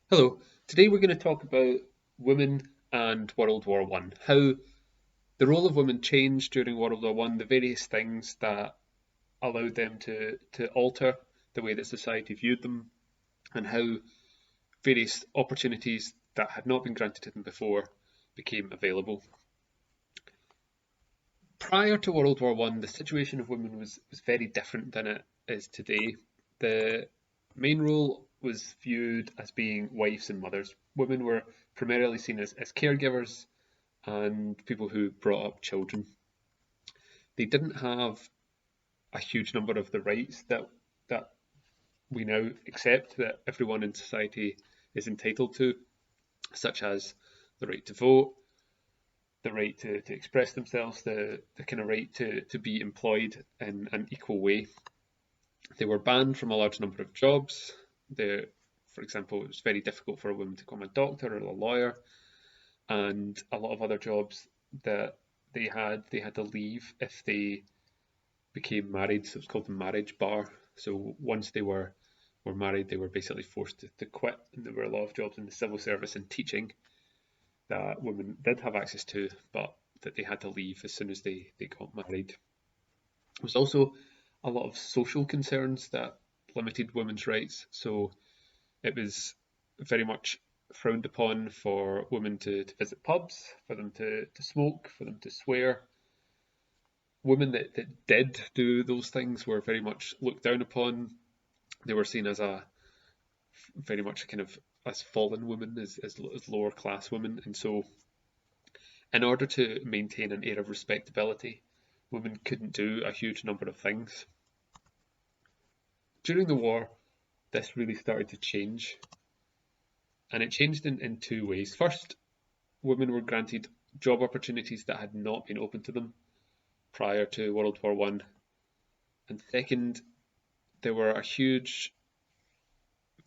Hello. Today we're going to talk about women and World War One. How the role of women changed during World War One, the various things that allowed them to alter the way that society viewed them, and how various opportunities that had not been granted to them before became available. Prior to World War One, the situation of women was very different than it is today. The main role was viewed as being wives and mothers. Women were primarily seen as caregivers and people who brought up children. They didn't have a huge number of the rights that we now accept that everyone in society is entitled to, such as the right to vote, the right to express themselves, the kind of right to be employed in an equal way. They were banned from a large number of jobs. For example, it was very difficult for a woman to become a doctor or a lawyer, and a lot of other jobs that they had to leave if they became married. So it's called the marriage bar. So once they were married, they were basically forced to quit. And there were a lot of jobs in the civil service and teaching that women did have access to, but that they had to leave as soon as they got married. There was also a lot of social concerns that limited women's rights. So it was very much frowned upon for women to visit pubs, for them to smoke, for them to swear. Women that did do those things were very much looked down upon. They were seen as a very much kind of as fallen women, as lower class women. And so, in order to maintain an air of respectability, women couldn't do a huge number of things. During the war, this really started to change, and it changed in two ways. First, women were granted job opportunities that had not been open to them prior to World War One, and second, there were a huge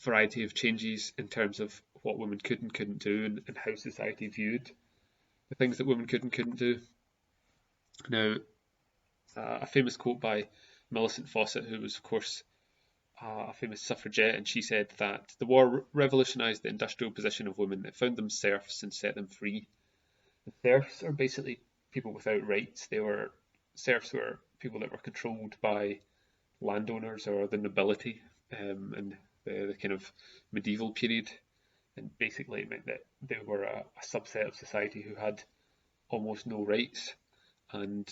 variety of changes in terms of what women could and couldn't do, and how society viewed the things that women could and couldn't do. Now, a famous quote by Millicent Fawcett, who was, of course, a famous suffragette, and she said that the war revolutionised the industrial position of women. It found them serfs and set them free. The serfs are basically people without rights. Serfs were people that were controlled by landowners or the nobility in the kind of medieval period, and basically it meant that they were a subset of society who had almost no rights. And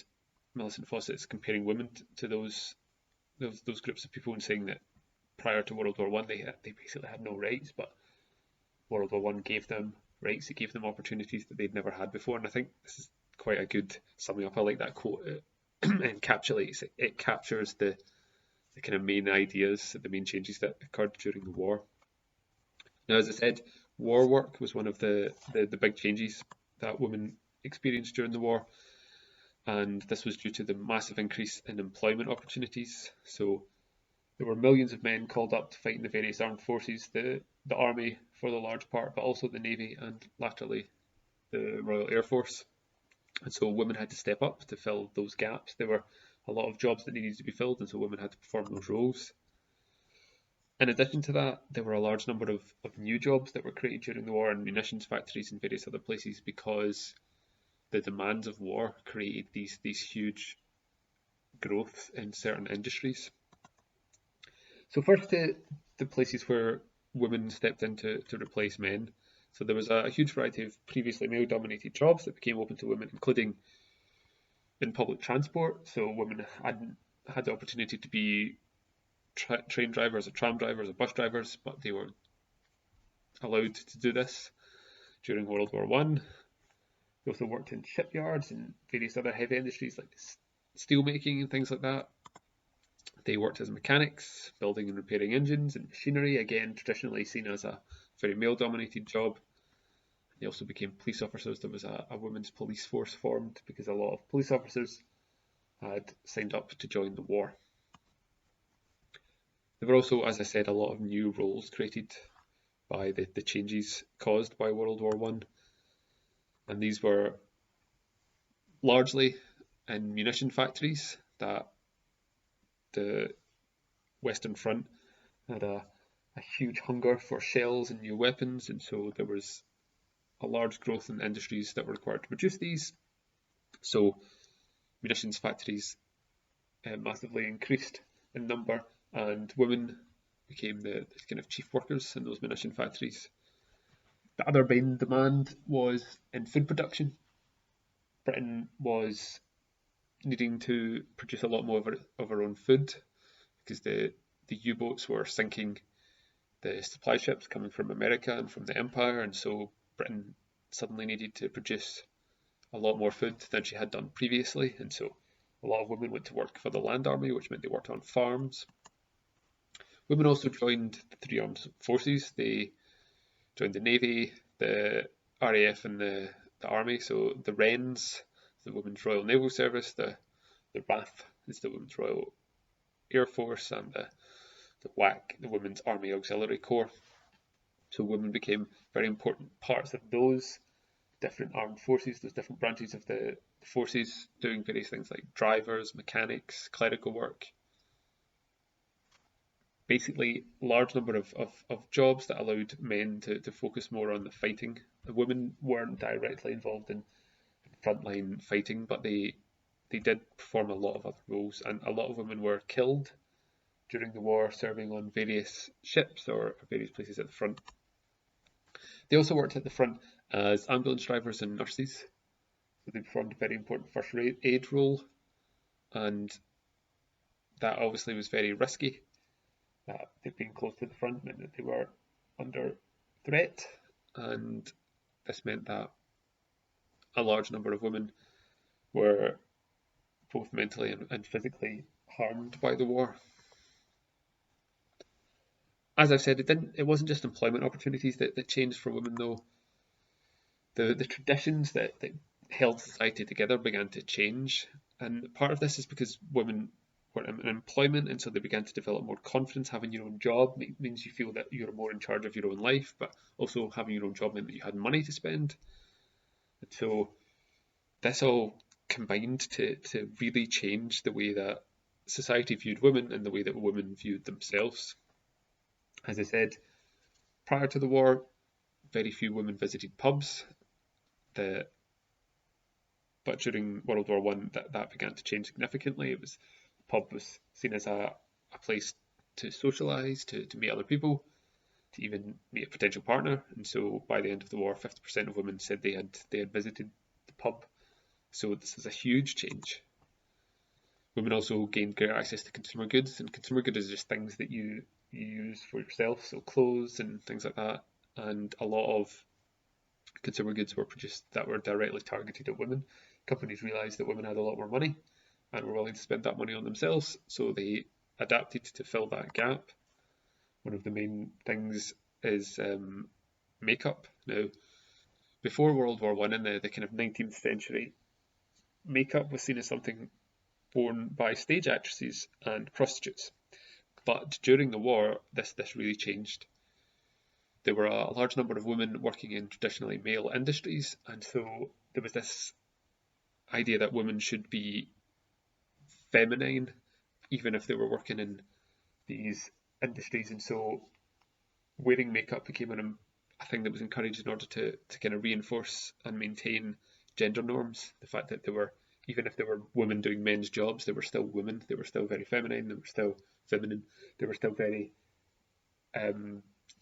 Millicent Fawcett is comparing women to those groups of people and saying that prior to World War One they basically had no rights, but World War One gave them rights. It gave them opportunities that they'd never had before. And I think this is quite a good summing up. I like that quote. It encapsulates it captures the kind of main ideas, the main changes that occurred during the war. Now, as I said, war work was one of the big changes that women experienced during the war, and this was due to the massive increase in employment opportunities. So there were millions of men called up to fight in the various armed forces, the army for the large part, but also the navy and latterly the Royal Air Force. And so women had to step up to fill those gaps. There were a lot of jobs that needed to be filled, and so women had to perform those roles. In addition to that, there were a large number of new jobs that were created during the war in munitions factories and various other places because the demands of war created these huge growths in certain industries. So first, the places where women stepped in to replace men. So there was a huge variety of previously male-dominated jobs that became open to women, including in public transport. So women had the opportunity to be train drivers or tram drivers or bus drivers, but they were allowed to do this during World War One. They also worked in shipyards and various other heavy industries like steel making and things like that. They worked as mechanics, building and repairing engines and machinery, again traditionally seen as a very male dominated job. They also became police officers. There was a women's police force formed because a lot of police officers had signed up to join the war. There were also, as I said, a lot of new roles created by the changes caused by World War One, and these were largely in munition factories that the Western Front had a a huge hunger for shells and new weapons, and so there was a large growth in the industries that were required to produce these. So munitions factories massively increased in number, and women became the kind of chief workers in those munition factories. The other main demand was in food production. Britain was needing to produce a lot more of our own food because the U-boats were sinking the supply ships coming from America and from the Empire, and so Britain suddenly needed to produce a lot more food than she had done previously, and so a lot of women went to work for the land army, which meant they worked on farms. Women also joined the three armed forces. They joined the Navy, the RAF, and the Army. So the Wrens, the Women's Royal Naval Service, the RAF is the Women's Royal Air Force, and the WAC, the Women's Army Auxiliary Corps. So women became very important parts of those different armed forces, those different branches of the forces, doing various things like drivers, mechanics, clerical work. Basically, a large number of jobs that allowed men to focus more on the fighting. The women weren't directly involved in frontline fighting, but they did perform a lot of other roles, and a lot of women were killed during the war serving on various ships or various places at the front. They also worked at the front as ambulance drivers and nurses, so they performed a very important first aid role, and that obviously was very risky. They being close to the front meant that they were under threat, and this meant that a large number of women were both mentally and physically harmed by the war. As I've said, it wasn't just employment opportunities that changed for women, though. The traditions that held society together began to change, and part of this is because women were in employment, and so they began to develop more confidence. Having your own job means you feel that you're more in charge of your own life, but also having your own job meant that you had money to spend. And so this all combined to really change the way that society viewed women and the way that women viewed themselves. As I said, prior to the war, very few women visited pubs. But during World War I, that began to change significantly. The pub was seen as a place to socialise, to meet other people, to even meet a potential partner. And so by the end of the war, 50% of women said they had visited the pub. So this is a huge change. Women also gained greater access to consumer goods, and consumer goods is just things that you use for yourself, so clothes and things like that. And a lot of consumer goods were produced that were directly targeted at women. Companies realised that women had a lot more money and were willing to spend that money on themselves, so they adapted to fill that gap. One of the main things is makeup. Now, before World War I, in the kind of 19th century, makeup was seen as something worn by stage actresses and prostitutes. But during the war, this really changed. There were a large number of women working in traditionally male industries, and so there was this idea that women should be feminine, even if they were working in these industries, and so wearing makeup became a thing that was encouraged in order to kind of reinforce and maintain gender norms. The fact that even if there were women doing men's jobs, they were still women. They were still very feminine. They were still feminine. They were still very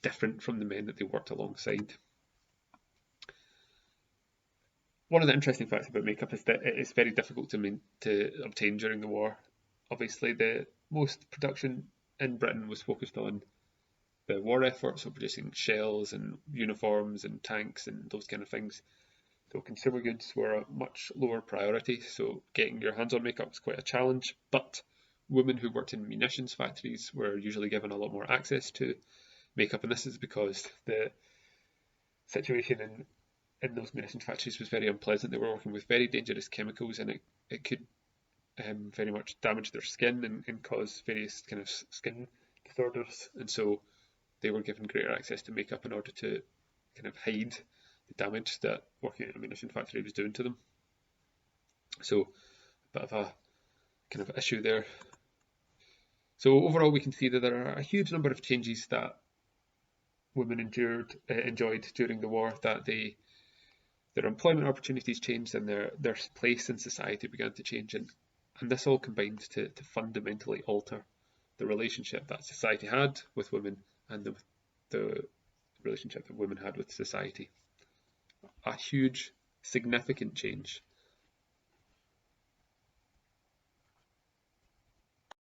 different from the men that they worked alongside. One of the interesting facts about makeup is that it is very difficult to obtain during the war. Obviously, the most production in Britain was focused on the war effort, so producing shells and uniforms and tanks and those kind of things. So consumer goods were a much lower priority, so getting your hands on makeup was quite a challenge, but women who worked in munitions factories were usually given a lot more access to makeup, and this is because the situation in those munitions factories was very unpleasant. They were working with very dangerous chemicals, and it could very much damage their skin and cause various kind of skin disorders, and so they were given greater access to makeup in order to kind of hide the damage that working in a munition factory was doing to them. So a bit of a kind of issue there. So overall, we can see that there are a huge number of changes that women enjoyed during the war, that their employment opportunities changed and their place in society began to change, and this all combined to fundamentally alter the relationship that society had with women and the relationship that women had with society. A huge, significant change